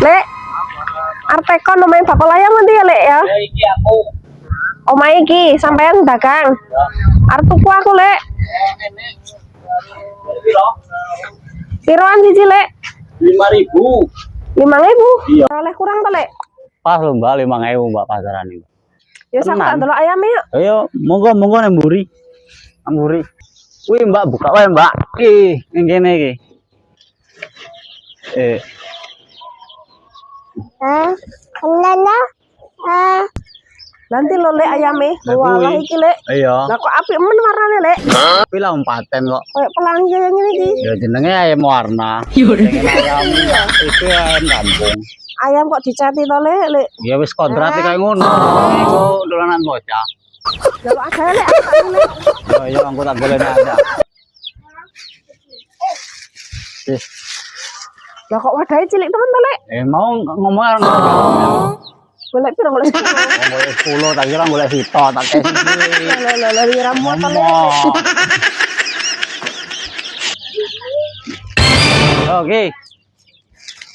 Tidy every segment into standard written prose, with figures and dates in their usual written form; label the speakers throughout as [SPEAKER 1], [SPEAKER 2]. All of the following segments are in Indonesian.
[SPEAKER 1] Lek, arep tekon omahe Bapak Layang nanti ya, Lek ya.
[SPEAKER 2] Ya iki aku.
[SPEAKER 1] Omahe iki sampean dagang. Arep tuku aku, Lek. Piroan siji, Lek?
[SPEAKER 2] 5.000.
[SPEAKER 1] 5.000.
[SPEAKER 2] Iya.
[SPEAKER 1] Oleh kurang to, Lek?
[SPEAKER 2] Pas lho Mbak 5.000 Mbak pasaran iki.
[SPEAKER 1] Ya sak tak delok ayame yuk.
[SPEAKER 2] Ayo, monggo nang mburi. Amburi. Kuwi Mbak buka wae Mbak. Ning kene iki.
[SPEAKER 1] Lala. Nanti lo Lek ayame. Walah iki, Lek.
[SPEAKER 2] Iya.
[SPEAKER 1] Lah kok apik men warnane, Lek?
[SPEAKER 2] Kuwi lah paten kok.
[SPEAKER 1] Kayak pelangi kaya ngene iki.
[SPEAKER 2] Ya jenenge ayam warna. Ayam itu ayam kampung.
[SPEAKER 1] Ayam kok dicati to, Lek?
[SPEAKER 2] Ya wis kodrat kayak ngono. Iku dolanan bocah.
[SPEAKER 1] Ya kok ada, Lek? Apa, Lek?
[SPEAKER 2] Yo aku tak boleh ada.
[SPEAKER 1] Lah kok wadahe cilik temen to, Lek?
[SPEAKER 2] Mau ngomong
[SPEAKER 1] Golek piro golek?
[SPEAKER 2] boleh 10 tak kira boleh sito tak kasih.
[SPEAKER 1] Lah wira moto, Lek.
[SPEAKER 2] Oke.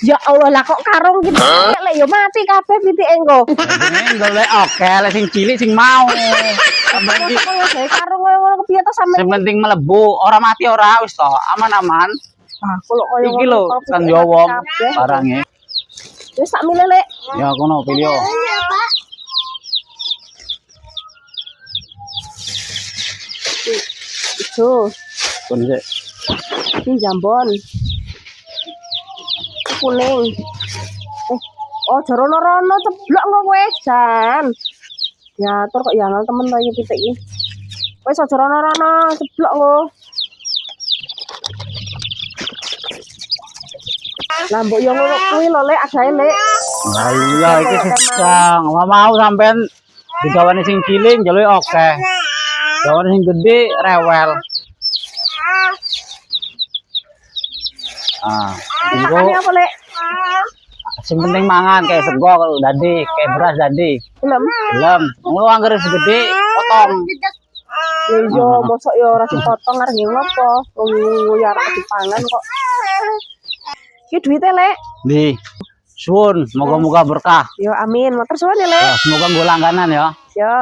[SPEAKER 1] Ya Allah, lah kok karung gitu Lek yo mati kabeh pitike engko.
[SPEAKER 2] Ini golek oke, lek sing cilik sing mau.
[SPEAKER 1] Kok gawe karung koyo ngono kepiye to sampe?
[SPEAKER 2] Yang penting melebu, ora mati ora wis to, aman-aman.
[SPEAKER 1] Ah, kalau koyo
[SPEAKER 2] Iki lho, kan jowong barangnya.
[SPEAKER 1] Wis sak milih, Lek.
[SPEAKER 2] Ya kono pilih.
[SPEAKER 1] Ijo,
[SPEAKER 2] Kon sik.
[SPEAKER 1] iki jambon. Kuning. Oh, jarono-rono ceblok kok kowe, Jan. Ya, tur kok ya temen to iki titik iki. Wis aja rono-rono ceblok kok. Lah mbok yo ngono kuwi lho, Lek, agae, Lek.
[SPEAKER 2] Nah iya iki susah. Mau sampean digawane sing cilik njaluk oke. Gawane sing gede rewel. Engko
[SPEAKER 1] Ini apa, Lek?
[SPEAKER 2] sing penting mangan kayak sego dadi, kayak beras dadi.
[SPEAKER 1] Belum.
[SPEAKER 2] Belum, ngono anggere segede potong.
[SPEAKER 1] Ya iya, mosok ya ora dipotong arep ngopo. Wong ya arep dipangan kok. Iki duite, Lek.
[SPEAKER 2] Nih, suwun, moga-moga berkah.
[SPEAKER 1] Yo amin. Matur suwun ya, Lek.
[SPEAKER 2] Ya, semoga nggo langganan ya.
[SPEAKER 1] Yo.